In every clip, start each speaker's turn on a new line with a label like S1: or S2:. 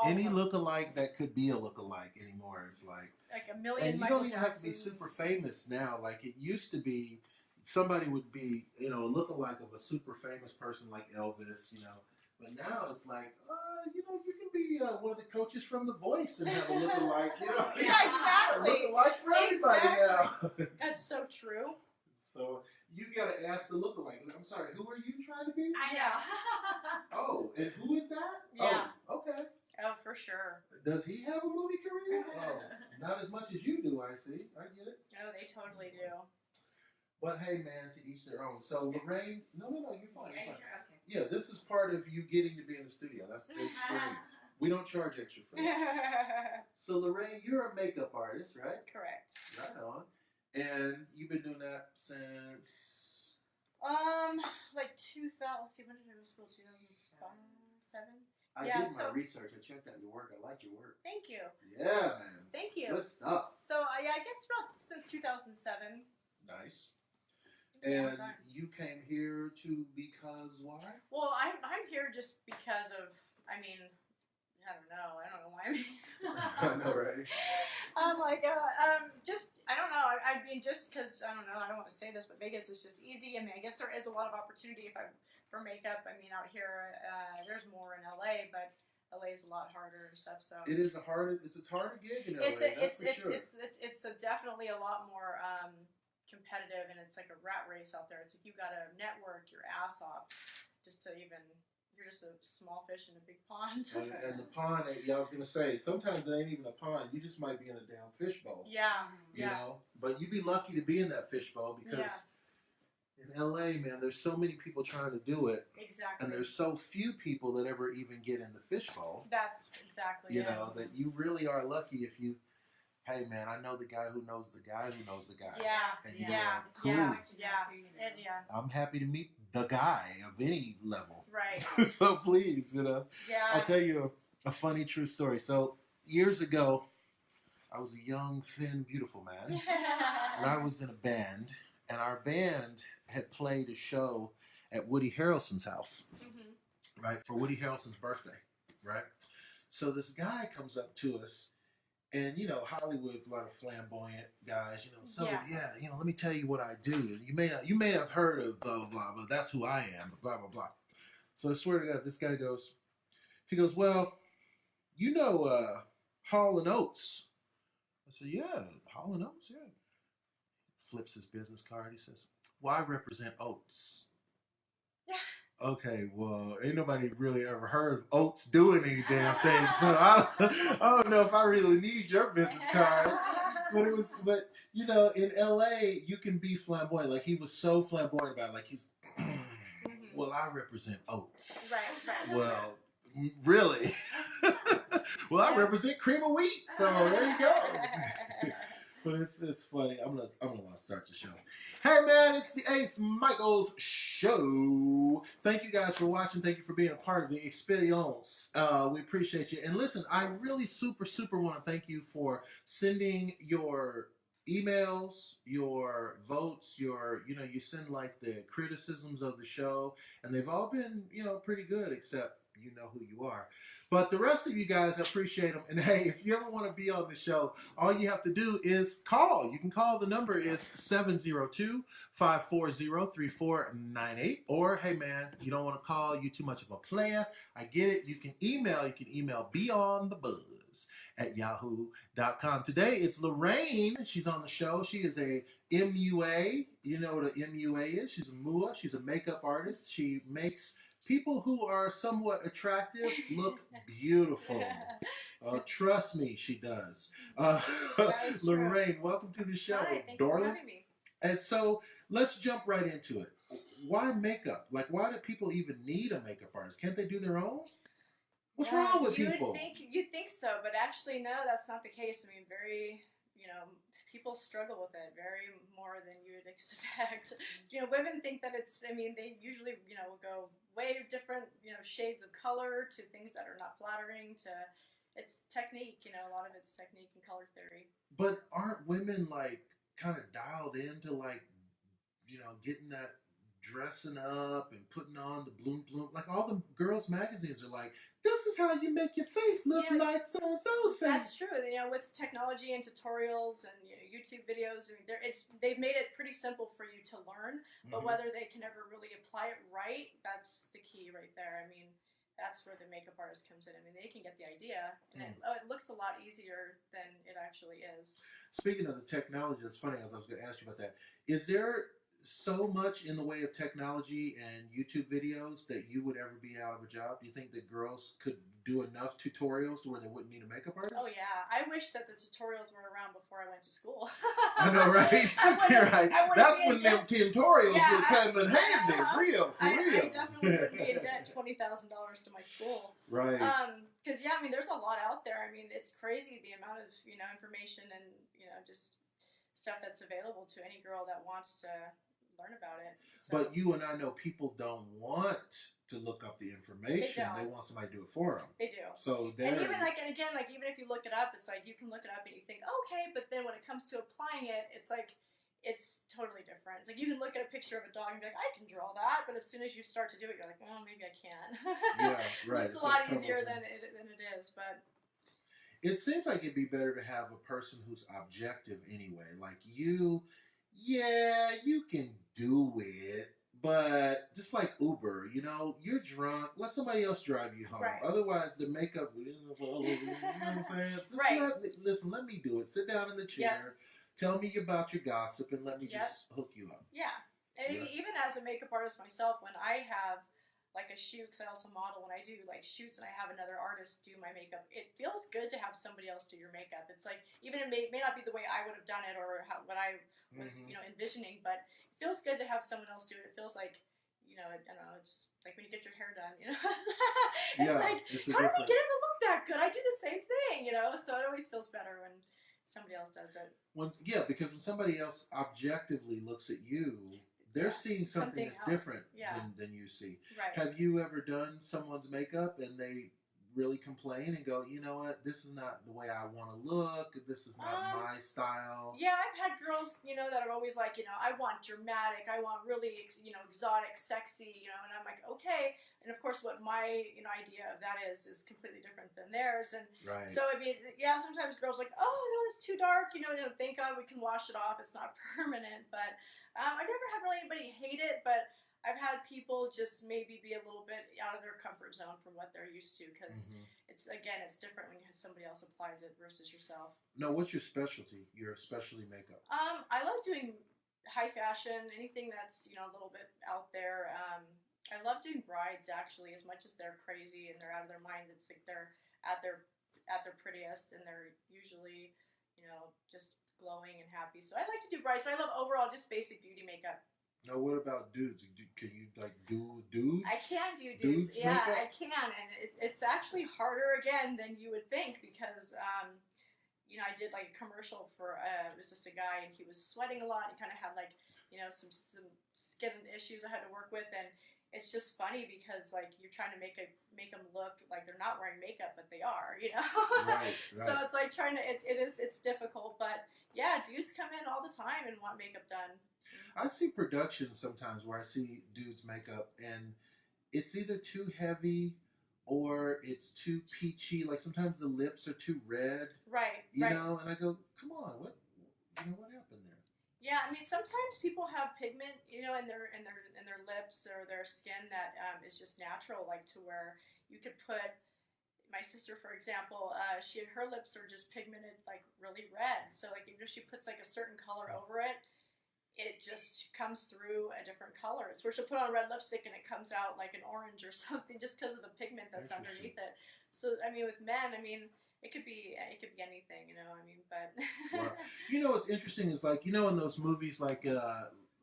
S1: Any look-alike that could be a look-alike anymore is
S2: like a million.
S1: And you
S2: Michael
S1: don't even have to be
S2: Jackson.
S1: super famous now. Like it used to be, somebody would be, a look-alike of a super famous person like Elvis, But now it's like, you can be one of the coaches from The Voice and have a look-alike,
S2: Yeah, exactly.
S1: A look-alike for everybody now.
S2: That's so true.
S1: So you got to ask the look-alike. I'm sorry, who are you trying to be?
S2: I know.
S1: Oh, and who is that?
S2: Yeah.
S1: Oh, okay.
S2: Oh, for sure.
S1: Does he have a movie career? Oh, not as much as you do, I see. I get it.
S2: No, they totally do.
S1: But hey, man, to each their own. So, Lorraine, no, you're fine. You're fine.
S2: Okay.
S1: Yeah, this is part of you getting to be in the studio. That's the experience. We don't charge extra for that. So, Lorraine, you're a makeup artist, right?
S2: Correct.
S1: Right on. And you've been doing that since?
S2: Like 2000. Let's see, when did I go to school? 2005, 7.
S1: I did my research. I checked out your work. I like your work.
S2: Thank you.
S1: Yeah, man.
S2: Thank you.
S1: Good stuff.
S2: So, yeah, I guess about since 2007.
S1: Nice. And you came here because why?
S2: Well, I'm here just because of, I don't know why I'm here.
S1: I know, right?
S2: I'm like, just, I don't know. Just because, I don't know, I don't want to say this, but Vegas is just easy. I guess there is a lot of opportunity for makeup. out here, there's more in LA, but LA is a lot harder and stuff. So
S1: it is it's harder gig in LA.
S2: It's definitely a lot more competitive, and it's like a rat race out there. It's like you got to network your ass off just to even. You're just a small fish in a big pond.
S1: and the pond, I was gonna say, sometimes it ain't even a pond. You just might be in a damn fishbowl.
S2: Yeah.
S1: You know, but you'd be lucky to be in that fishbowl because in LA, man, there's so many people trying to do it.
S2: Exactly.
S1: And there's so few people that ever even get in the fishbowl.
S2: That's exactly.
S1: You know that you really are lucky if you. Hey man, I know the guy who knows the guy who knows the guy.
S2: Yeah,
S1: and
S2: cool. Yeah.
S1: I'm happy to meet the guy of any level.
S2: Right.
S1: So please,
S2: Yeah.
S1: I'll tell you a funny true story. So years ago, I was a young, thin, beautiful man, and I was in a band, and our band had played a show at Woody Harrelson's house, right, for Woody Harrelson's birthday, right? So this guy comes up to us. And, Hollywood, a lot of flamboyant guys, So, let me tell you what I do. You may have heard of blah, blah, blah, but that's who I am, blah, blah, blah. So I swear to God, this guy goes, well, Hall & Oates. I said, yeah, Hall & Oates, yeah. Flips his business card. He says, well, I represent Oates. Yeah. Okay, well, ain't nobody really ever heard of Oates doing any damn thing, so I don't know if I really need your business card. But in LA, you can be flamboyant. Like he was so flamboyant about it. Like he's, well, I represent Oates.
S2: Right.
S1: Well, really? Well, I represent Cream of Wheat. So there you go. But it's funny. I'm gonna start the show. Hey man, it's the Ace Micheals show. Thank you guys for watching. Thank you for being a part of the experience. We appreciate you. And listen, I really super want to thank you for sending your emails, your votes, you send like the criticisms of the show, and they've all been pretty good, except you know who you are. But the rest of you guys, I appreciate them. And hey, if you ever want to be on the show, all you have to do is call. You can call. The number is 702-540-3498. Or, hey man, you don't want to call, you too much of a player. I get it. You can email beyondthebuzz@yahoo.com. Today it's Lorraine. She's on the show. She is a MUA. You know what an MUA is? She's a MUA. She's a makeup artist. She makes people who are somewhat attractive look beautiful. Trust me, she does. Lorraine, welcome to the show,
S2: Hi, thank
S1: darling.
S2: you for having me.
S1: And so let's jump right into it. why makeup? Like, why do people even need a makeup artist? Can't they do their own? What's
S2: Yeah,
S1: wrong with
S2: you
S1: people?
S2: would think you'd think so, but actually no, that's not the case. I mean, people struggle with it very more than you would expect. Women think that it's. I mean, they usually go way different shades of color to things that are not flattering. To it's technique. A lot of it's technique and color theory.
S1: But aren't women like kind of dialed into like getting that dressing up and putting on the bloom bloom? Like all the girls' magazines are like, this is how you make your face look like so and so's face.
S2: That's true. With technology and tutorials and YouTube videos, I mean, they've made it pretty simple for you to learn. But whether they can ever really apply it right, that's the key right there. I mean, that's where the makeup artist comes in. I mean, they can get the idea, and it looks a lot easier than it actually is.
S1: Speaking of the technology, that's funny. As I was going to ask you about that, is there so much in the way of technology and YouTube videos that you would ever be out of a job? Do you think that girls could do enough tutorials to where they wouldn't need a makeup artist?
S2: Oh yeah, I wish that the tutorials were around before I went to school.
S1: I know, right? You're right. That's when them tutorials would come in handy, real. I
S2: definitely would be in debt $20,000 to my school.
S1: Right.
S2: Because I mean, there's a lot out there. I mean, it's crazy the amount of information and just stuff that's available to any girl that wants to learn about it. So.
S1: But you and I know people don't want to look up the information. They want somebody to do it for them.
S2: They do.
S1: So
S2: and even even if you look it up, it's like you can look it up and you think okay, but then when it comes to applying it, it's like it's totally different. It's like you can look at a picture of a dog and be like, I can draw that, but as soon as you start to do it, you're like, oh, maybe I can.
S1: Yeah, right.
S2: It's a lot easier than it is, but.
S1: It seems like it'd be better to have a person who's objective anyway. Like you can do it, but just like Uber, you're drunk. Let somebody else drive you home.
S2: Right.
S1: Otherwise, the makeup, you know what I'm saying? Just let me do it. Sit down in the chair. Tell me about your gossip, and let me just hook you up.
S2: Yeah. And even as a makeup artist myself, when I have like a shoot, because I also model, when I do like shoots and I have another artist do my makeup, it feels good to have somebody else do your makeup. It's like, even it may not be the way I would have done it or what I was envisioning, but it feels good to have someone else do it. It feels like, I don't know, it's like when you get your hair done, it's like, how do they get it to look that good? I do the same thing, so it always feels better when somebody else does it.
S1: Because when somebody else objectively looks at you, they're seeing something that's different than you see.
S2: Right.
S1: Have you ever done someone's makeup and they really complain and go, you know what, this is not the way I want to look, this is not my style?
S2: Yeah, I've had girls, that are always like, I want dramatic, I want really, exotic, sexy, and I'm like, okay. And of course, what my, idea of that is completely different than theirs. And so, I mean, sometimes girls are like, oh, no, it's too dark, thank God we can wash it off, it's not permanent. But I've never had really anybody hate it, but I've had people just maybe be a little bit out of their comfort zone from what they're used to, because it's different when somebody else applies it versus yourself.
S1: No, what's your specialty? Your specialty makeup?
S2: I love doing high fashion, anything that's a little bit out there. I love doing brides actually, as much as they're crazy and they're out of their mind. It's like they're at their prettiest and they're usually just glowing and happy. So I like to do brides, but I love overall just basic beauty makeup.
S1: Now, what about dudes? Can you do dudes?
S2: I can do dudes. Yeah,
S1: makeup?
S2: I can, and it's actually harder again than you would think, because I did like a commercial for it was just a guy and he was sweating a lot. He kind of had like some skin issues I had to work with, and it's just funny because like you're trying to make them look like they're not wearing makeup, but they are,
S1: Right.
S2: So it's like it's difficult, but yeah, dudes come in all the time and want makeup done.
S1: I see productions sometimes where I see dudes makeup and it's either too heavy or it's too peachy. Like sometimes the lips are too red.
S2: Right.
S1: You know, and I go, come on, what happened there?
S2: Yeah, I mean, sometimes people have pigment, in their lips or their skin that is just natural, like to where you could put. My sister, for example, her lips are just pigmented, like really red. So, like, even if she puts like a certain color over it, it just comes through a different color. It's where she'll put on red lipstick and it comes out like an orange or something, just because of the pigment that's underneath it. So, I mean, with men, it could be anything, but.
S1: Wow. What's interesting is like, in those movies like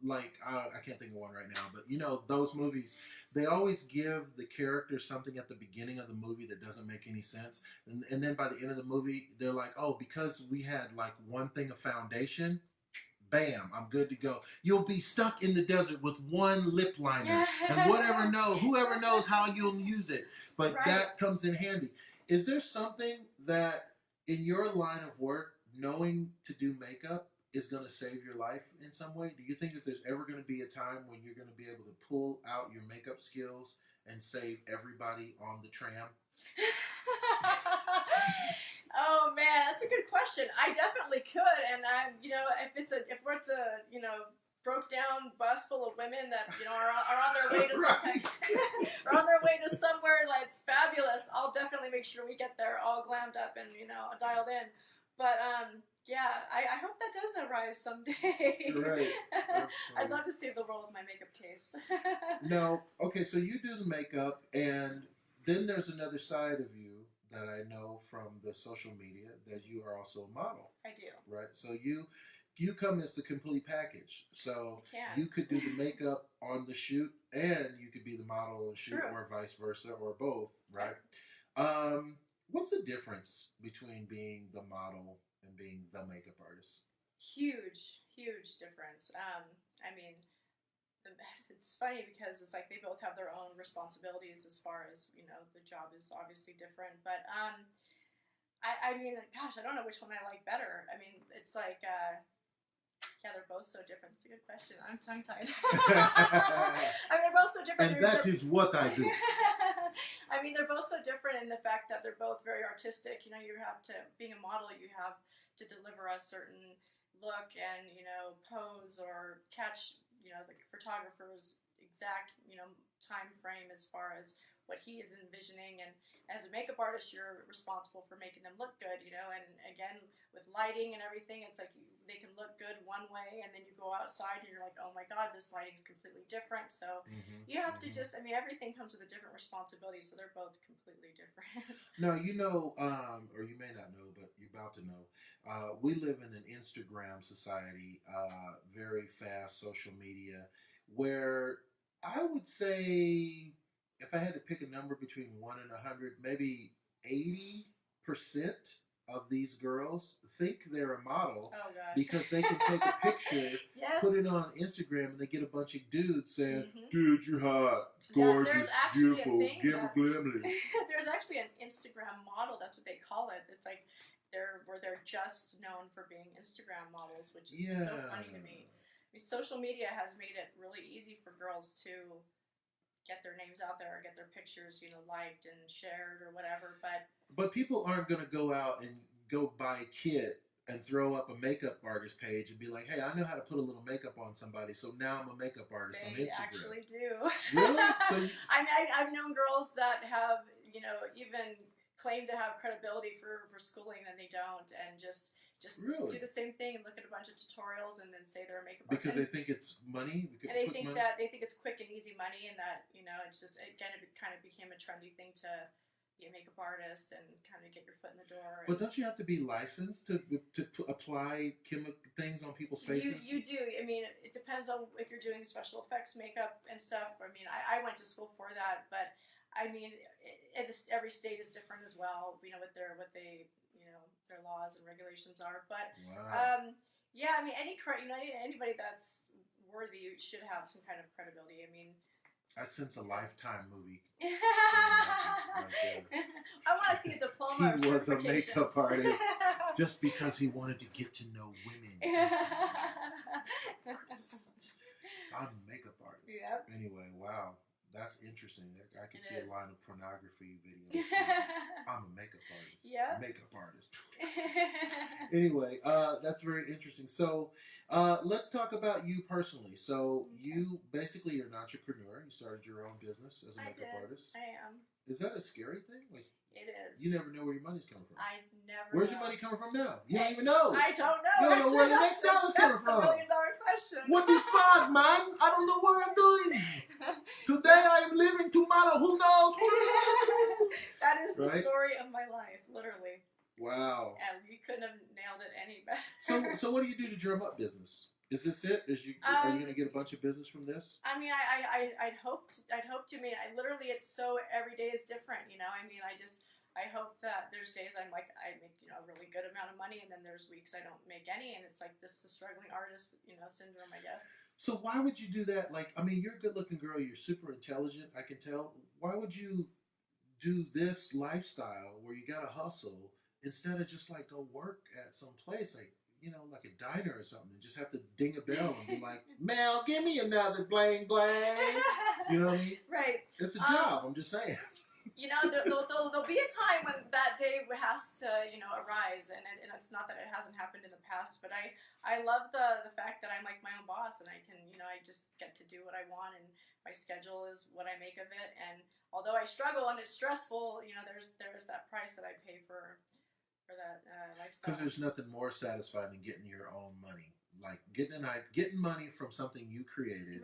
S1: like I can't think of one right now, but you know those movies, they always give the character something at the beginning of the movie that doesn't make any sense, and then by the end of the movie, they're like, oh, because we had like one thing of foundation, bam, I'm good to go. You'll be stuck in the desert with one lip liner, and whoever knows how you'll use it, but
S2: Right.
S1: that comes in handy. Is there something that in your line of work, knowing to do makeup is going to save your life in some way? Do you think that there's ever going to be a time when you're going to be able to pull out your makeup skills and save everybody on the tram?
S2: Oh man, that's a good question. I definitely could, and I'm, if it's a broke down bus full of women that are on their way to
S1: Right.
S2: are on their way to somewhere like fabulous, I'll definitely make sure we get there all glammed up and dialed in. But yeah, I hope that does arise someday.
S1: Right.
S2: I'd love to save the world with my makeup case.
S1: No, okay, so you do the makeup, and then there's another side of you that I know from the social media that you are also a model.
S2: I do.
S1: Right? So you come as the complete package. So
S2: I can.
S1: you could do the makeup on the shoot, and you could be the model on the shoot,
S2: True.
S1: or vice versa, or both, right? What's the difference between being the model and being the makeup artist?
S2: Huge difference. I mean, it's funny because it's like they both have their own responsibilities as far as the job is obviously different. But I mean, gosh, I don't know which one I like better. I mean, it's like yeah, they're both so different. It's a good question. I'm tongue tied. I mean, they're both so different.
S1: And that is what I do.
S2: I mean, they're both so different in the fact that they're both very artistic. You have to, being a model, you have to deliver a certain look and pose or catch the photographer's exact time frame as far as what he is envisioning. And as a makeup artist, you're responsible for making them look good, and again with lighting and everything, it's like they can look good one way, and then you go outside and you're like, oh my god, this lighting's completely different. So you have to just, I mean, everything comes with a different responsibility, so they're both completely different.
S1: Now, or you may not know, but you're about to know, we live in an Instagram society, very fast social media, where I would say, if I had to pick a number between 1 and 100, maybe 80% of these girls think they're a model because they can take a picture,
S2: yes.
S1: put it on Instagram, and they get a bunch of dudes saying, dude, you're hot, gorgeous, beautiful, glimly.
S2: There's actually an Instagram model, that's what they call it. It's like they're just known for being Instagram models, which is so funny to me. I mean, social media has made it really easy for girls to get their names out there or get their pictures, liked and shared or whatever. But
S1: people aren't going to go out and go buy a kit and throw up a makeup artist page and be like, hey, I know how to put a little makeup on somebody, so now I'm a makeup artist on Instagram.
S2: They actually do.
S1: Really? So
S2: I've known girls that have, even claim to have credibility for schooling and they don't, and just
S1: really?
S2: do the same thing and look at a bunch of tutorials and then say they're a makeup artist.
S1: Because they think it's money?
S2: And they think it's quick and easy money, and that, it's just, again, it kind of became a trendy thing to be a makeup artist and kind of get your foot in the door.
S1: But don't you have to be licensed to apply chemical things on people's faces?
S2: You do. I mean, it depends on if you're doing special effects makeup and stuff. I mean, I went to school for that, but I mean, every state is different as well. What they their laws and regulations are. But yeah, I mean, anybody that's worthy should have some kind of credibility. I mean,
S1: I sense a Lifetime movie.
S2: I want to see a diploma.
S1: He was a makeup artist just because he wanted to get to know women. I'm a makeup artist.
S2: Yep.
S1: Anyway, wow. That's interesting. I can see a line of pornography videos. I'm a makeup artist.
S2: Yeah.
S1: Makeup artist. Anyway, that's very interesting. So, let's talk about you personally. So, you basically you're an entrepreneur. You started your own business as a makeup artist.
S2: I am.
S1: Is that a scary thing? Like,
S2: it is.
S1: You never know where your money's coming from.
S2: I never.
S1: Where's your money coming from now? You don't even know.
S2: I don't know.
S1: You don't know where the next dollar's coming from.
S2: That's the $1 million question.
S1: What the fuck, man? I don't know what I'm doing. Today I am living, tomorrow who knows?
S2: That is the story of my life, literally.
S1: Wow.
S2: And you couldn't have nailed it any better.
S1: So what do you do to drum up business? Is this it? Are you going to get a bunch of business from this?
S2: I mean, I'd hope to. I mean, I literally, it's so every day is different. You know, I mean, I hope that there's days I make a really good amount of money, and then there's weeks I don't make any, and it's like this is struggling artist syndrome, I guess.
S1: So why would you do that? Like, I mean, you're a good-looking girl. You're super intelligent. I can tell. Why would you do this lifestyle where you got to hustle instead of just like go work at some place like like a diner or something and just have to ding a bell and be like, Mel, give me another blang blang. You know what I mean?
S2: Right.
S1: It's a job. I'm just saying.
S2: There'll be a time when that day has to arise, and it's not that it hasn't happened in the past, but I love the fact that I'm like my own boss, and I can I just get to do what I want, and my schedule is what I make of it. And although I struggle and it's stressful, there's that price that I pay for that lifestyle.
S1: Because there's nothing more satisfying than getting your own money, like getting money from something you created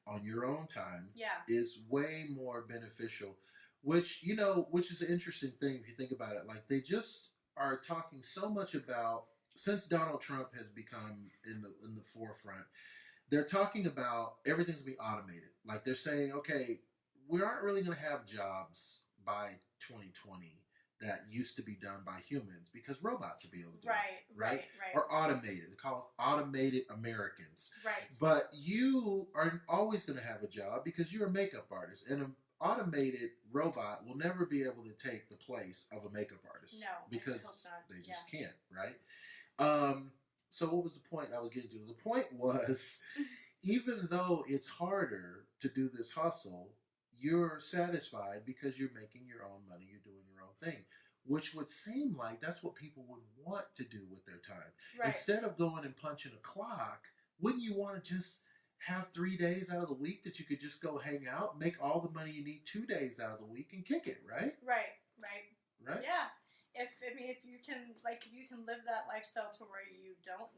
S1: on your own time. Is way more beneficial. Which is an interesting thing if you think about it. Like they just are talking so much about, since Donald Trump has become in the forefront, they're talking about everything's going to be automated. Like they're saying, okay, we aren't really going to have jobs by 2020 that used to be done by humans because robots will be able to do it. Right. Or automated. They call it automated Americans.
S2: Right.
S1: But you are always going to have a job because you're a makeup artist, and an automated robot will never be able to take the place of a makeup artist.
S2: No,
S1: because they just can't, right? So what was the point I was getting to? The point was, even though it's harder to do this hustle, you're satisfied because you're making your own money, you're doing your own thing, which would seem like that's what people would want to do with their time. Right. Instead of going and punching a clock, wouldn't you want to just have 3 days out of the week that you could just go hang out, make all the money you need 2 days out of the week and kick it, right?
S2: Right.
S1: Yeah.
S2: If you can live that lifestyle to where you don't.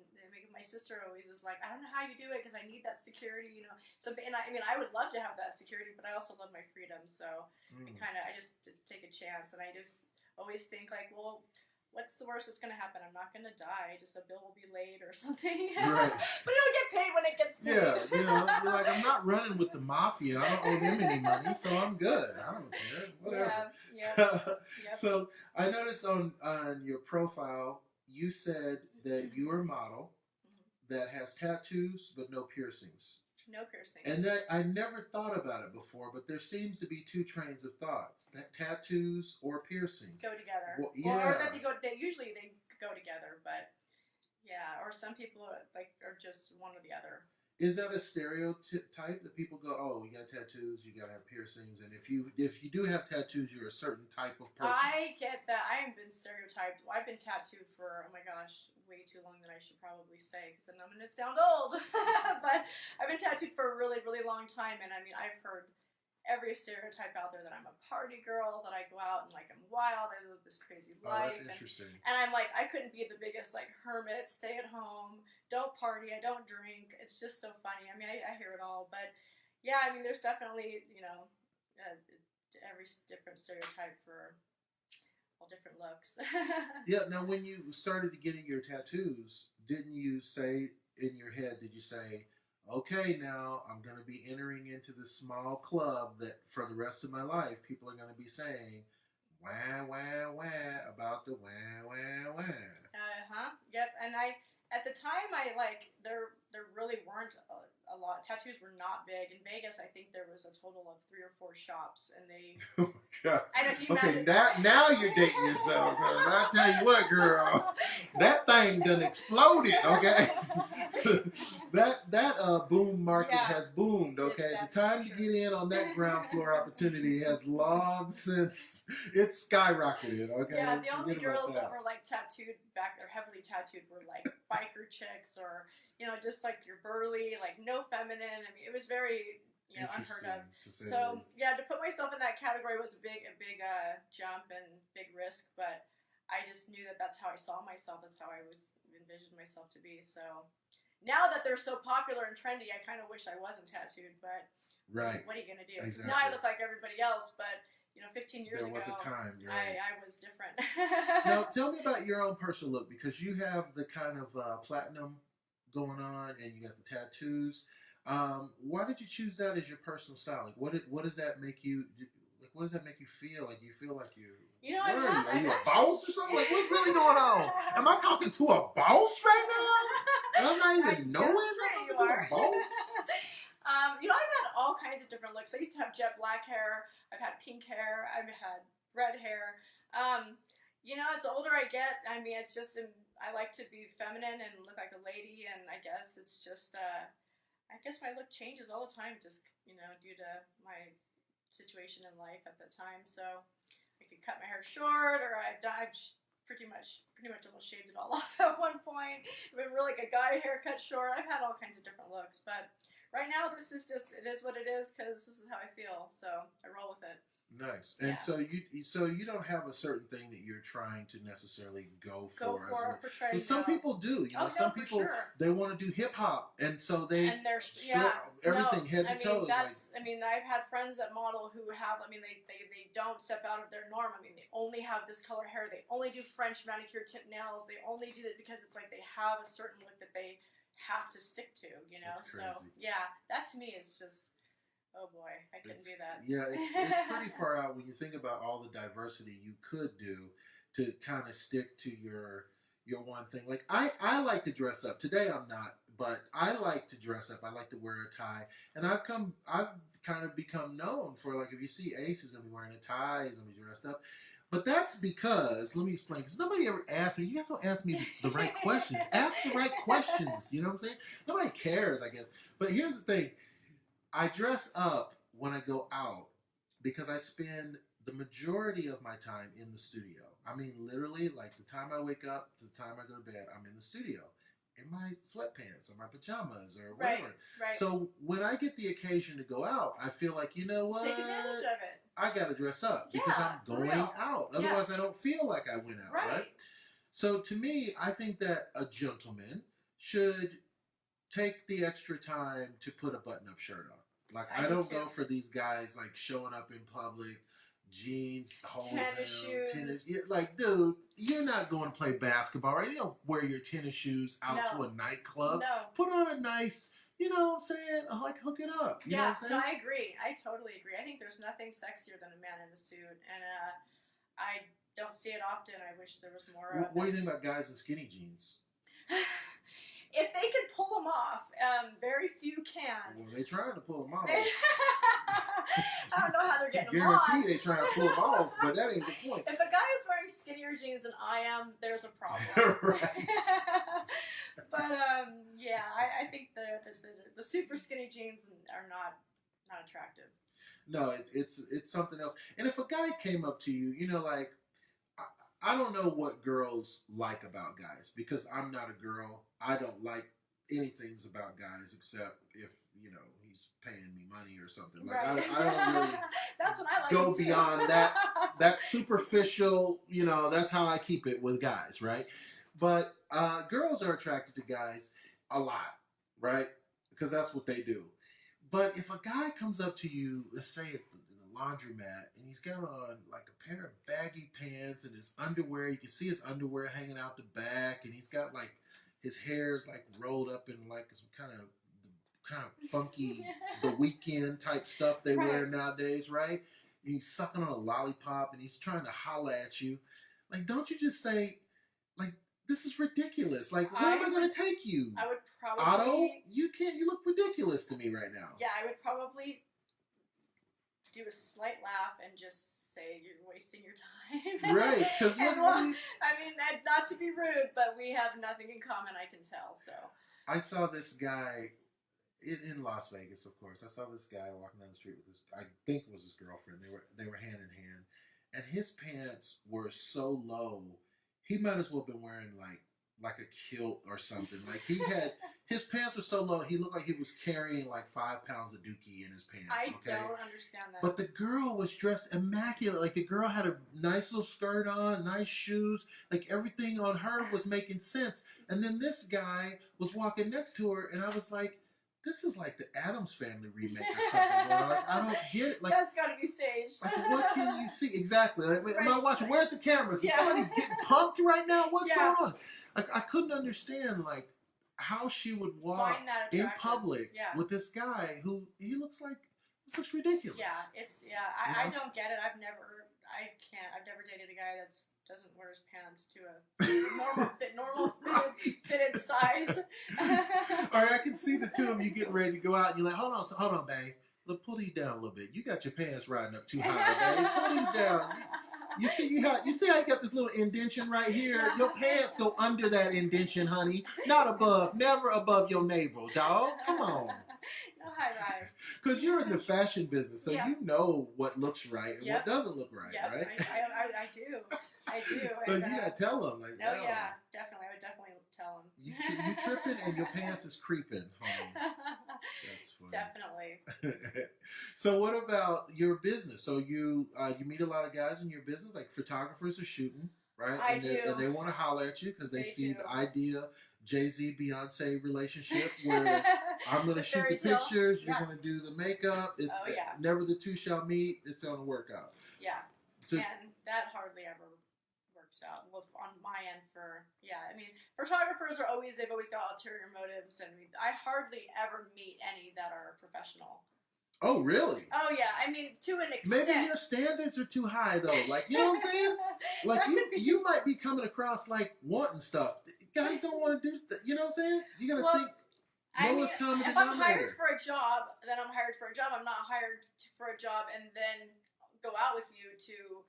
S2: My sister always is like, I don't know how you do it because I need that security, So, and I would love to have that security, but I also love my freedom. So, I just take a chance, and I just always think like, well, what's the worst that's going to happen? I'm not going to die. Just a bill will be late or something. Right. But it'll get paid when it gets paid.
S1: Yeah, you're like, I'm not running with the mafia. I don't owe them any money, so I'm good. I don't care. Whatever.
S2: Yeah. Yep.
S1: So I noticed on your profile, you said that you're a model that has tattoos but no piercings.
S2: No piercings.
S1: And that I never thought about it before, but there seems to be two trains of thoughts: that tattoos or piercings
S2: go together.
S1: Well, yeah.
S2: Or that they usually go together, but yeah. Or some people are just one or the other.
S1: Is that a stereotype that people go, oh, you got tattoos, you got to have piercings, and if you do have tattoos, you're a certain type of person?
S2: I get that. I have been stereotyped. Well, I've been tattooed for, oh my gosh, way too long than I should probably say, because then I'm going to sound old. But I've been tattooed for a really, really long time, and I've heard every stereotype out there that I'm a party girl, that I go out and I'm wild, I live this crazy life.
S1: That's interesting.
S2: And I'm like, I couldn't be the biggest hermit, stay at home, don't party, I don't drink. It's just so funny. I hear it all, but yeah, there's definitely every different stereotype for all different looks.
S1: Yeah. Now, when you started to get your tattoos, didn't you say in your head? Did you say, okay, now I'm going to be entering into this small club that for the rest of my life, people are going to be saying, wah, wah, wah, about the wah, wah, wah.
S2: Yep. And at the time, there really weren't a lot. Tattoos were not big. In Vegas, I think there was a total of 3 or 4 shops, and they...
S1: Oh, my God. Okay, now you're dating yourself, girl. I'll tell you what, girl. That thing done exploded, okay? that boom market has boomed, okay? The time you get in on that ground floor opportunity has long since it's skyrocketed, okay?
S2: Yeah, the only girls that were tattooed back there, heavily tattooed, were biker chicks or just you're burly, no feminine. It was very unheard of. So yeah, to put myself in that category was a big jump and big risk, but I just knew that that's how I saw myself. That's how I envisioned myself to be. So now that they're so popular and trendy, I kind of wish I wasn't tattooed, but what are you gonna do?
S1: Exactly.
S2: Now I look like everybody else, but 15 years ago,
S1: there was a time, right?
S2: I was different.
S1: Now, tell me about your own personal look, because you have the kind of platinum going on, and you got the tattoos. Why did you choose that as your personal style? Like, what does that make you? Like, what does that make you feel? Like, you feel like you.
S2: You know,
S1: What are you? Are you a
S2: actually,
S1: boss or something? Like, what's really going on? Am I talking to a boss right now? And I'm not even knowing I'm talking to a boss.
S2: You know, I've had all kinds of different looks. I used to have jet black hair. I've had pink hair. I've had red hair. You know, as the older I get, I mean, it's just I like to be feminine and look like a lady, and I guess it's just I guess my look changes all the time, just you know, due to my situation in life at the time. So I could cut my hair short, or I've pretty much almost shaved it all off at one point. I've been really like a guy haircut short. I've had all kinds of different looks, but right now this is just it is what it is because this is how I feel. So I roll with it.
S1: Nice. And so you don't have a certain thing that you're trying to necessarily go for.
S2: Or portray.
S1: But some people do. You know, some people they want to do hip hop, and so they everything head to toe.
S2: I mean, I've had friends that model who have. I mean, they don't step out of their norm. I mean, they only have this color hair. They only do French manicure tip nails. They only do it because it's like they have a certain look that they have to stick to. You know. So yeah, that to me is just. Oh boy, I couldn't do that.
S1: Yeah, it's pretty far out when you think about all the diversity you could do to kind of stick to your one thing. Like I like to dress up. Today I'm not, but I like to dress up. I like to wear a tie, and I've kind of become known for, like, if you see Ace, he's gonna be wearing a tie, he's gonna be dressed up. But that's because, let me explain, because nobody ever asked me, you guys don't ask me the right questions. Ask the right questions, you know what I'm saying? Nobody cares, I guess. But here's the thing. I dress up when I go out because I spend the majority of my time in the studio. I mean, literally, like the time I wake up to the time I go to bed, I'm in the studio in my sweatpants or my pajamas or whatever.
S2: Right.
S1: So when I get the occasion to go out, I feel like, you know what?
S2: Take advantage of it.
S1: I got to dress up because I'm going out. Otherwise, I don't feel like I went out, right? So to me, I think that a gentleman should take the extra time to put a button-up shirt on. Like, I don't go for these guys, like, showing up in public, jeans, holes tennis. Like, dude, you're not going to play basketball, right? You don't wear your tennis shoes out to a nightclub. No. Put on a nice, you know what I'm saying? Like, hook it up. You know what I'm saying?
S2: No, I agree. I totally agree. I think there's nothing sexier than a man in a suit. And I don't see it often. I wish there was more.
S1: What do you think about guys in skinny jeans?
S2: If they can pull them off, very few can.
S1: Well, they're trying to pull them off.
S2: I don't know how they're getting them off.
S1: Guarantee they're trying to pull them off, but that ain't the point.
S2: If a guy is wearing skinnier jeans than I am, there's a problem.
S1: Right.
S2: But yeah, I think the super skinny jeans are not attractive.
S1: No, it's something else. And if a guy came up to you, you know, like, I don't know what girls like about guys because I'm not a girl. I don't like anything about guys except if, you know, he's paying me money or something. Like, I don't really
S2: that's what I like
S1: go beyond that superficial, you know, that's how I keep it with guys, right? But girls are attracted to guys a lot, right? Because that's what they do. But if a guy comes up to you, let's say at the laundromat, and he's got on like a pair of baggy pants and his underwear, you can see his underwear hanging out the back, and he's got like his hair's like rolled up in like some kind of funky The Weeknd type stuff they wear nowadays, right? And he's sucking on a lollipop and he's trying to holla at you. Like, don't you just say, like, this is ridiculous. Like, where am I going to take you?
S2: I would probably...
S1: Otto, you look ridiculous to me right now.
S2: Yeah, I would probably do a slight laugh and just say you're wasting your time.
S1: Right. Because
S2: I mean, not to be rude, but we have nothing in common, I can tell. So
S1: I saw this guy in Las Vegas, of course. I saw this guy walking down the street with this, I think it was his girlfriend. They were hand in hand, and his pants were so low. He might as well have been wearing like a kilt or something. Like, his pants were so low, he looked like he was carrying like 5 pounds of dookie in his pants.
S2: I don't understand that.
S1: But the girl was dressed immaculate. Like, the girl had a nice little skirt on, nice shoes. Like, everything on her was making sense. And then this guy was walking next to her, and I was like, this is like the Addams Family remake or something. Like, I don't get it. Like,
S2: that's got to be staged.
S1: Like, what can you see? Exactly. Like, am I watching? Where's the cameras? Is somebody getting pumped right now? What's going on? Like, I couldn't understand, like, how she would walk
S2: Find that
S1: in
S2: attractive.
S1: public
S2: Yeah.
S1: with this guy who he looks like. This looks ridiculous.
S2: Yeah, it's I don't get it. I've never dated a guy that doesn't wear his pants to a normal fitted size.
S1: All right, I can see the two of you getting ready to go out, and you're like, hold on, babe. Look, pull these down a little bit. You got your pants riding up too high, babe. Pull these down. You see how you got this little indention right here? Your pants go under that indention, honey. Not above. Never above your navel, dog. Come on.
S2: No high rise.
S1: Because you're in the fashion business, so you know what looks right and what doesn't look right, right?
S2: I do.
S1: So you gotta tell them, like,
S2: no, yeah, definitely. I would definitely tell them.
S1: You tripping and your pants is creeping, homie. That's funny.
S2: Definitely.
S1: So what about your business? So you meet a lot of guys in your business, like photographers are shooting, right?
S2: I do.
S1: And they want to holler at you because they see the idea Jay-Z Beyonce relationship where I'm going to shoot the pictures, you're going to do the makeup. It's never the two shall meet. It's going to work out.
S2: Yeah.
S1: So,
S2: and that hardly ever works out on my end I mean, photographers they've always got ulterior motives, and I hardly ever meet any that are professional.
S1: Oh, really?
S2: Oh, yeah. I mean, to an extent.
S1: Maybe your standards are too high, though. Like, you know what I'm saying? Like, you might be coming across, like, wanting stuff. Guys don't want to do stuff. You know what I'm saying? You got to think lowest common denominator.
S2: If I'm hired for a job, then I'm hired for a job. I'm not hired for a job and then go out with you to,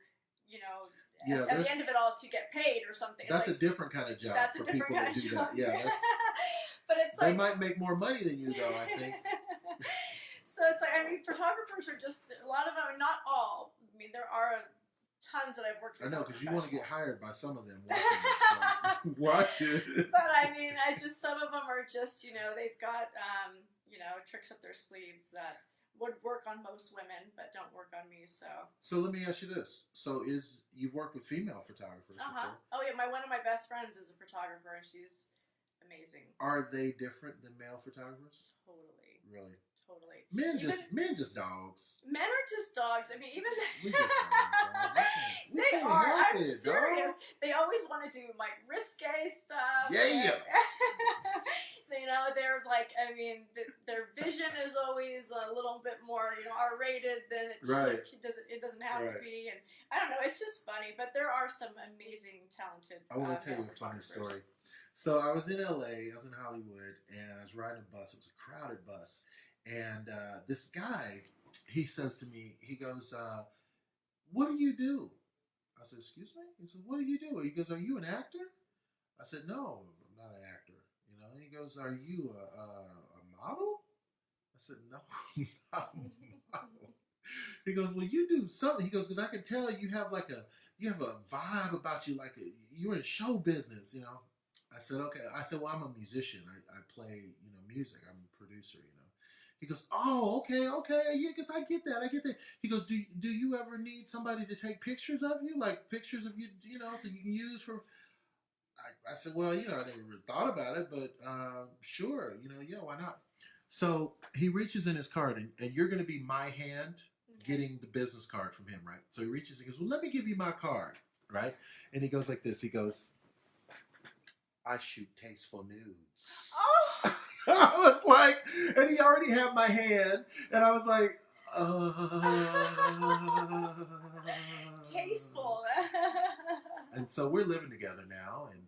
S2: at the end of it all to get paid or something.
S1: That's a different kind of job for people that do that. Yeah, that's...
S2: But it's like...
S1: They might make more money than you, though, I think.
S2: So it's like, I mean, photographers are just, a lot of them, not all. I mean, there are tons that I've worked with.
S1: I know, because you want to get hired by some of them watching this, so watch it.
S2: But I mean, some of them are just, they've got, tricks up their sleeves that would work on most women, but don't work on me, so.
S1: So let me ask you this. So you've worked with female photographers before?
S2: Oh yeah, one of my best friends is a photographer, and she's amazing.
S1: Are they different than male photographers?
S2: Totally.
S1: Really?
S2: Totally.
S1: Men just dogs.
S2: Men are just dogs. I mean, even
S1: they
S2: are. I'm serious. Dog. They always want to do like risque stuff.
S1: Yeah.
S2: They're like. I mean, their vision is always a little bit more, R-rated than it doesn't have to be. And I don't know. It's just funny, but there are some amazing, talented.
S1: I want to tell you a funny story. So I was in LA. I was in Hollywood, and I was riding a bus. It was a crowded bus. And this guy, he says to me, he goes, what do you do? I said, excuse me? He said, what do you do? He goes, are you an actor? I said, no, I'm not an actor. And he goes, are you a model? I said, no, I'm not a model. He goes, well, you do something. He goes, because I can tell you have a vibe about you, like you're in show business, I said, okay. I said, well, I'm a musician. I play, music. I'm a producer, He goes, oh, okay, yeah, because I get that. He goes, do you ever need somebody to take pictures of you, like pictures of you, so you can use for? I said, well, I never really thought about it, but sure, yeah, why not? So he reaches in his card, and you're going to be my hand getting the business card from him, right? So he reaches and goes, well, let me give you my card, right? And he goes like this. He goes, I shoot tasteful nudes.
S2: Oh!
S1: I was like, and he already had my hand, and I was like,
S2: tasteful.
S1: And so we're living together now, and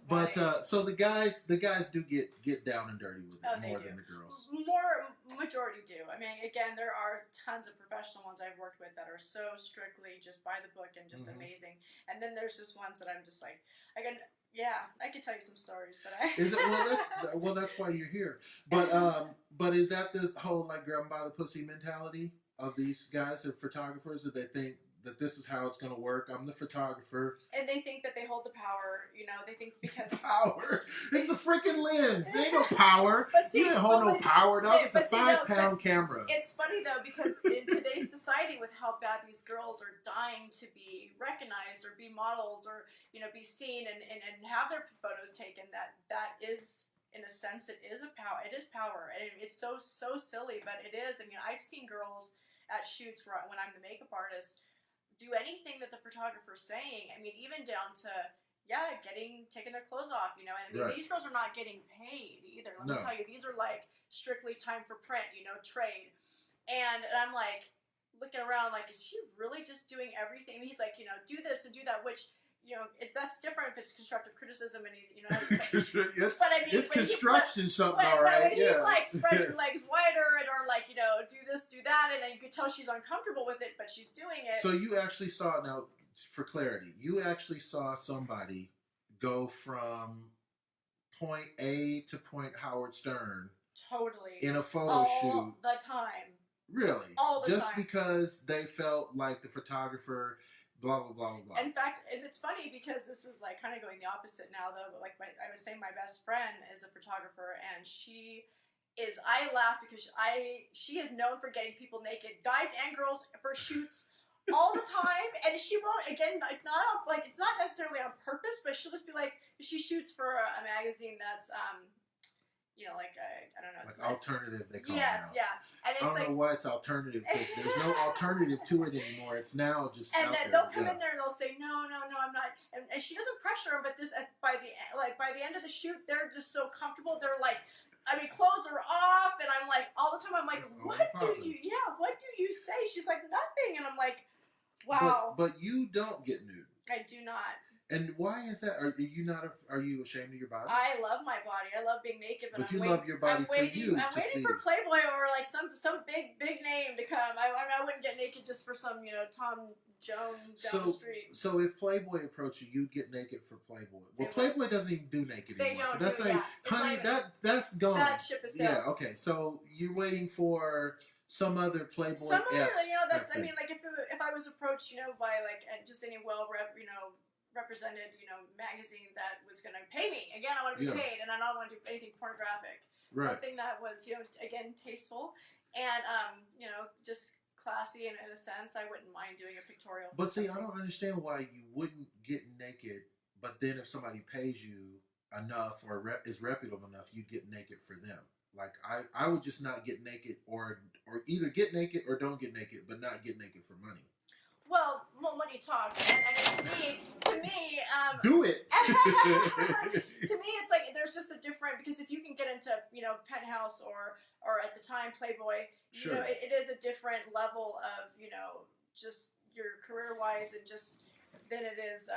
S2: but
S1: so the guys do get down and dirty with it more than the girls.
S2: Majority do. I mean, again, there are tons of professional ones I've worked with that are so strictly just by the book and just amazing. And then there's just ones that I'm just like, I could tell you some stories, but
S1: Is it, that's why you're here. But is that this whole like grab 'em by the pussy mentality of these guys or photographers that they think that this is how it's going to work? I'm the photographer.
S2: And they think that they hold the power, they think because...
S1: Power? It's a freaking lens. There ain't no power.
S2: But see,
S1: you didn't hold no power, dog. It's a 5-pound camera.
S2: It's funny, though, because in today's society, with how bad these girls are dying to be recognized or be models or, be seen and have their photos taken, that is... In a sense, it is power. It is power, and it's so silly, but it is. I mean, I've seen girls at shoots when I'm the makeup artist do anything that the photographer's saying. I mean, even down to taking their clothes off, and I mean,
S1: Right.
S2: these girls are not getting paid either. Let me
S1: No.
S2: tell you, these are like strictly time for print, trade. And I'm like looking around, like, is she really just doing everything? And he's like, do this and do that, which that's different if it's constructive criticism and but I mean,
S1: it's
S2: when
S1: construction something, all right.
S2: When he's like, spread your legs wider, or like, do this, do that, and then you could tell she's uncomfortable with it, but she's doing it.
S1: So you actually saw, now for clarity, you actually saw somebody go from point A to point Howard Stern.
S2: Totally.
S1: In a photo
S2: all
S1: shoot.
S2: All the time.
S1: Really?
S2: All the time.
S1: Just because they felt like the photographer, blah, blah, blah, blah, blah.
S2: In fact, and it's funny because this is like kind of going the opposite now, though, but like I was saying, my best friend is a photographer, and I laugh because she is known for getting people naked, guys and girls, for shoots all the time, and she won't, again, like, it's not necessarily on purpose, but she'll just be like, she shoots for a magazine that's I don't know,
S1: like alternative, they call it.
S2: Yes, yeah. And it's
S1: I don't know why it's alternative, because there's no alternative to it anymore. It's now just
S2: and
S1: out
S2: then
S1: there.
S2: They'll come in there and they'll say, no, I'm not. And she doesn't pressure them, but by the end of the shoot, they're just so comfortable. They're like, I mean, clothes are off, and I'm like, all the time, I'm like, what do you say? She's like, nothing, and I'm like, wow.
S1: But you don't get nude.
S2: I do not.
S1: And why is that? Are you ashamed of your body?
S2: I love my body. I love being naked, but
S1: you love your body for you.
S2: I'm waiting for Playboy or like some big name to come. I wouldn't get naked just for some Tom Jones down the street.
S1: So if Playboy approached you, you'd get naked for Playboy. Well, Playboy doesn't even do naked anymore.
S2: They don't.
S1: So that's honey, that's gone.
S2: That ship is sailed.
S1: Yeah. Okay. So you're waiting for some other Playboy.
S2: Some other, that's. I mean, like if I was approached, by like just any represented, magazine that was going to pay me. Again, I want to be paid, and I don't want to do anything pornographic.
S1: Right.
S2: Something that was, again, tasteful and, just classy in a sense. I wouldn't mind doing a pictorial.
S1: But see, I don't understand why you wouldn't get naked, but then if somebody pays you enough or is reputable enough, you'd get naked for them. Like, I would just not get naked or either get naked or don't get naked, but not get naked for money.
S2: Well, money talks, and to me,
S1: do it.
S2: To me, it's like there's just a different, because if you can get into Penthouse or at the time Playboy,
S1: sure.
S2: It is a different level of just your career wise, and just than it is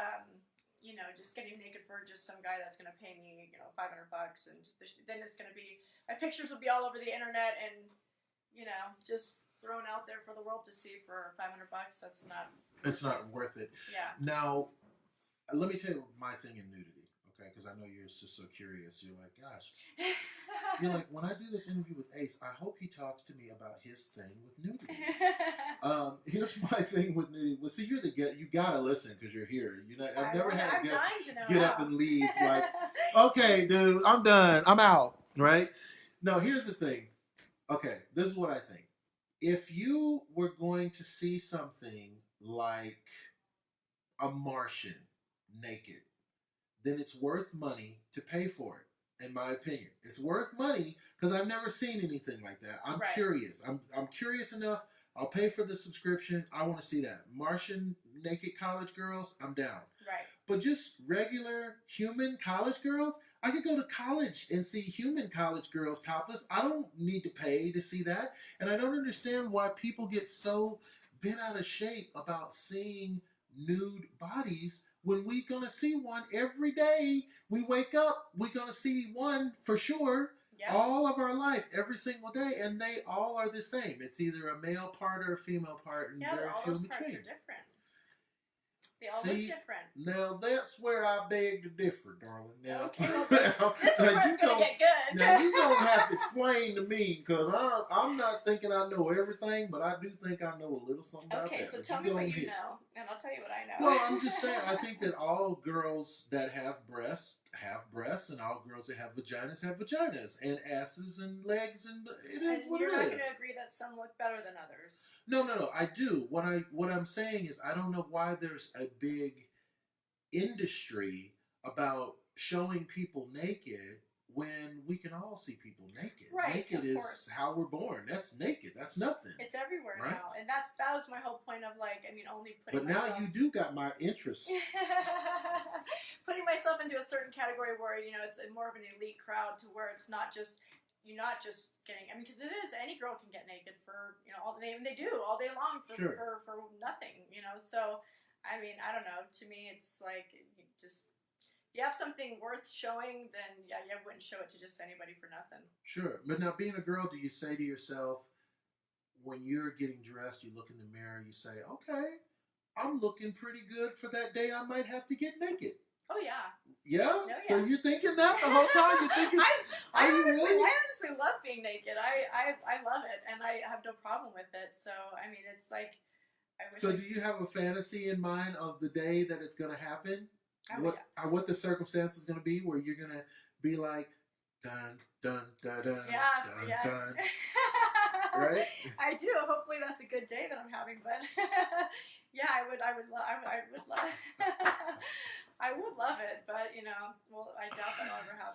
S2: just getting naked for just some guy that's going to pay me $500, and then it's going to be, my pictures will be all over the internet and just thrown out there for the world to see for $500. That's not.
S1: It's not worth it.
S2: Yeah.
S1: Now, let me tell you my thing in nudity, okay? Because I know you're just so curious. You're like, gosh. You're like, when I do this interview with Ace, I hope he talks to me about his thing with nudity. Here's my thing with nudity. Well, see, you gotta listen because you're here. I've never had a guest get up and leave like, okay, dude, I'm done. I'm out. Right? No, here's the thing. Okay, this is what I think. If you were going to see something like a Martian naked, then it's worth money to pay for it, in my opinion. It's worth money because I've never seen anything like that. I'm curious. I'm curious enough. I'll pay for the subscription. I want to see that. Martian naked college girls, I'm down.
S2: Right.
S1: But just regular human college girls, I could go to college and see human college girls topless. I don't need to pay to see that. And I don't understand why people get so bent out of shape about seeing nude bodies when we're going to see one every day. We wake up, we're going to see one for sure. Yep. All of our life, every single day, and they all are the same. It's either a male part or a female part, and very few in between. Parts are different.
S2: They all look different.
S1: Now that's where I beg to differ, darling. Now,
S2: okay, well, this is where it's going to get good.
S1: Now you're going to have to explain to me, because I'm not thinking I know everything, but I do think I know a little something about that.
S2: Okay, so tell me what you know, and I'll tell you what I know.
S1: Well, I'm just saying, I think that all girls that have breasts, and all girls that have vaginas, and asses and legs, and it is what it is.
S2: You're not going to agree that some look better than others.
S1: No, I do. What I'm saying is, I don't know why there's a big industry about showing people naked when we can all see people naked.
S2: Right,
S1: Naked
S2: of
S1: is
S2: course.
S1: how we're born. That's naked. That's nothing.
S2: It's everywhere
S1: right?
S2: now, and that was my whole point of like, I mean, only putting.
S1: But now
S2: myself...
S1: you do got my interest.
S2: Putting myself into a certain category where it's more of an elite crowd, to where it's not just. You're not just getting. I mean, because it is, any girl can get naked for all they do all day long for
S1: Sure.
S2: for nothing. So I mean, I don't know. To me, it's like you have something worth showing, then yeah, you wouldn't show it to just anybody for nothing.
S1: Sure, but now being a girl, do you say to yourself when you're getting dressed, you look in the mirror, you say, "Okay, I'm looking pretty good for that day. I might have to get naked."
S2: Oh yeah.
S1: Yeah?
S2: No, yeah.
S1: So you're thinking that the whole time? You're thinking,
S2: I honestly love being naked. I love it, and I have no problem with it. So, I mean, it's like...
S1: So do you have a fantasy in mind of the day that it's going to happen?
S2: Oh,
S1: What the circumstance is going to be where you're going to be like, dun, dun, dun, dun, dun, dun. Right?
S2: I do. Hopefully that's a good day that I'm having, but yeah, I would love I would love it, but well, I doubt that'll ever happen.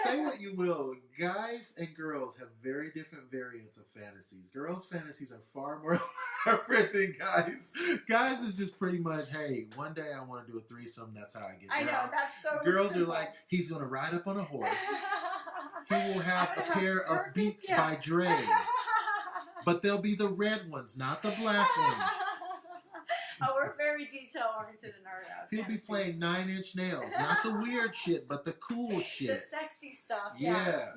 S1: Say what you will. Guys and girls have very different variants of fantasies. Girls' fantasies are far more elaborate than guys. Guys is just pretty much, hey, one day I want to do a threesome. That's how I get down.
S2: I know, that's so
S1: Girls
S2: simple.
S1: are like, he's going to ride up on a horse. He will have a pair of Beats by Dre. But they'll be the red ones, not the black ones.
S2: Oh, we're very detail-oriented in our
S1: He'll be playing 9 Inch Nails. Not the weird shit, but the cool shit.
S2: The sexy stuff.
S1: Yeah.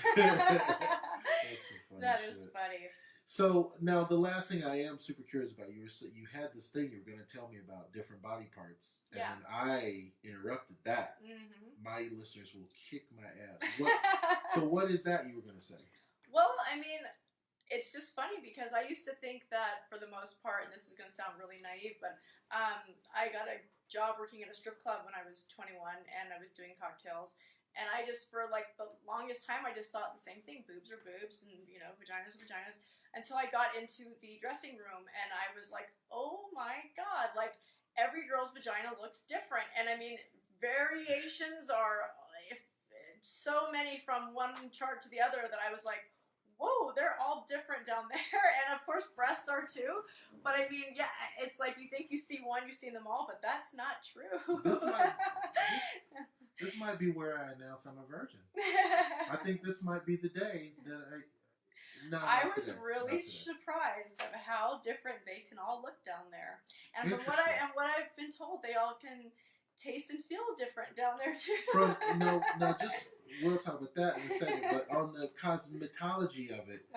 S2: That's
S1: some funny
S2: that
S1: shit.
S2: is funny.
S1: So, now the last thing I am super curious about, you had this thing you were going to tell me about different body parts. And
S2: Yeah.
S1: I interrupted that.
S2: Mm-hmm.
S1: My listeners will kick my ass. So what is that you were going to say?
S2: Well, I mean... It's just funny because I used to think that for the most part, and this is going to sound really naive, but I got a job working at a strip club when I was 21, and I was doing cocktails. And I just, for like the longest time, I just thought the same thing: boobs are boobs, and vaginas are vaginas. Until I got into the dressing room, and I was like, oh my god! Like every girl's vagina looks different, and I mean, variations are so many from one chart to the other that I was like, whoa, they're all different down there. And of course breasts are too, but I mean, yeah, it's like you think you see one, you've seen them all, but that's not true.
S1: This might be where I announce I'm a virgin. I think this might be the day that I was
S2: really surprised of how different they can all look down there. And from what I've been told, they all can taste and feel different down there too.
S1: We'll talk about that in a second, but on the cosmetology of it,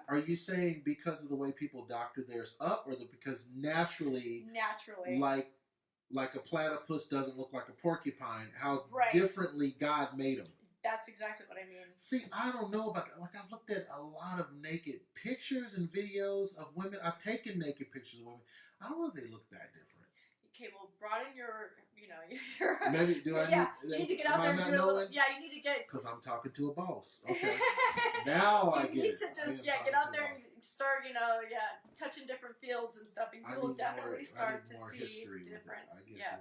S1: are you saying because of the way people doctor theirs up, or because naturally, like a platypus doesn't look like a porcupine, how differently God made them?
S2: That's exactly what I mean.
S1: See, I don't know about that. Like, I've looked at a lot of naked pictures and videos of women. I've taken naked pictures of women. I don't know if they look that different.
S2: Okay, well, broaden your,
S1: Maybe,
S2: you need to get out there and do it a little. Yeah, you need to get...
S1: Because I'm talking to a boss. Okay. Now I get it.
S2: You need to just, get out there and start, touching different fields and stuff, and you will definitely start to see difference. Yeah.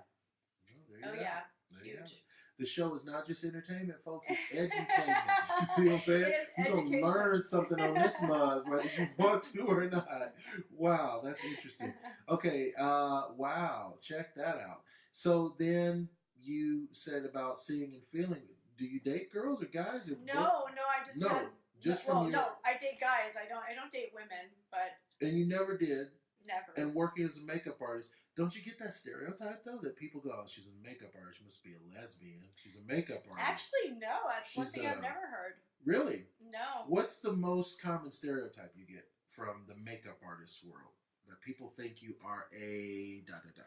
S2: Huge.
S1: The show is not just entertainment, folks. It's edutainment. You see what I'm saying? You're going to learn something on this mug, whether you want to or not. Wow, that's interesting. Okay, wow. Check that out. So then you said about seeing and feeling. Do you date girls or guys?
S2: No, I just I date guys. I don't date women, but...
S1: And you never did?
S2: Never.
S1: And working as a makeup artist, don't you get that stereotype, though, that people go, oh, she's a makeup artist, she must be a lesbian. She's a makeup artist.
S2: Actually, no. That's one thing I've never heard.
S1: Really?
S2: No.
S1: What's the most common stereotype you get from the makeup artist world? That people think you are a da-da-da.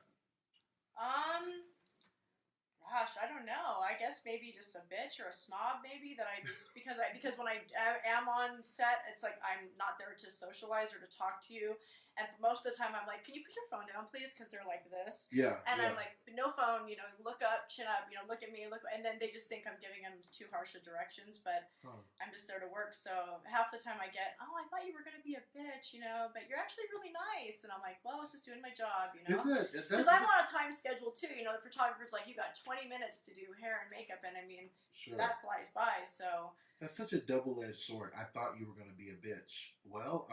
S2: Gosh, I don't know. I guess maybe just a bitch or a snob, maybe, that I just... Because when I am on set, it's like I'm not there to socialize or to talk to you. And for most of the time, I'm like, can you put your phone down, please? Because they're like this.
S1: Yeah.
S2: And I'm like, no phone, look up, chin up, look at me, and then they just think I'm giving them too harsh of directions, but I'm just there to work. So half the time I get, oh, I thought you were going to be a bitch, but you're actually really nice. And I'm like, well, I was just doing my job, Because I'm on a time schedule too. The photographer's like, you got 20 minutes to do hair and makeup, and I mean,
S1: Sure.
S2: that flies by. So
S1: That's such a double-edged sword. I thought you were going to be a bitch. Well,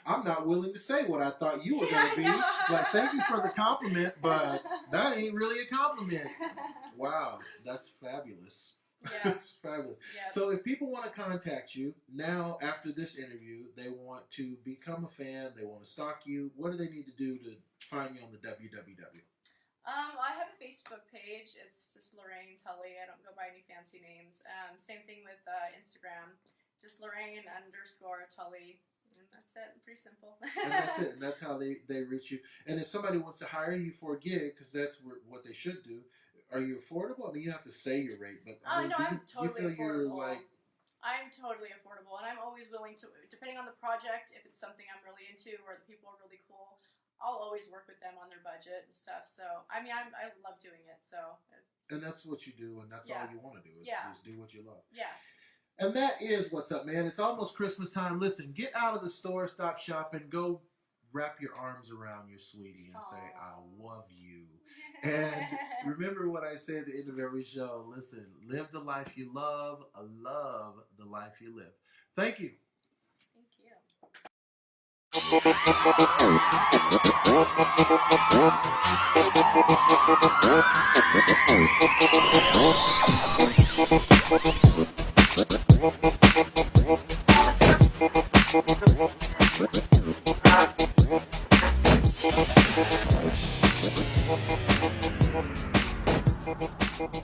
S1: I'm not willing to say what I thought you were going to be. Like, thank you for the compliment, but that ain't really a compliment. Wow, that's fabulous.
S2: Yeah.
S1: It's fabulous.
S2: Yeah.
S1: So if people want to contact you now after this interview, they want to become a fan, they want to stalk you, what do they need to do to find you on the www?
S2: I have a Facebook page. It's just Lorraine Tully. I don't go by any fancy names. Same thing with Instagram. Just Lorraine _ Tully. And that's it. Pretty simple.
S1: And that's it. And that's how they reach you. And if somebody wants to hire you for a gig, because that's what they should do, are you affordable? I mean, you have to say your rate, but I mean,
S2: no, I'm totally
S1: you feel
S2: affordable.
S1: you're like...
S2: I'm totally affordable, and I'm always willing to, depending on the project, if it's something I'm really into or the people are really cool, I'll always work with them on their budget and stuff. So, I mean, I love doing it. So,
S1: and that's what you do, and that's all you want to do is do what you love.
S2: Yeah.
S1: And that is what's up, man. It's almost Christmas time. Listen, get out of the store, stop shopping, go wrap your arms around your sweetie and say, I love you. And remember what I say at the end of every show. Listen, live the life you love the life you live. Thank you. Thank you.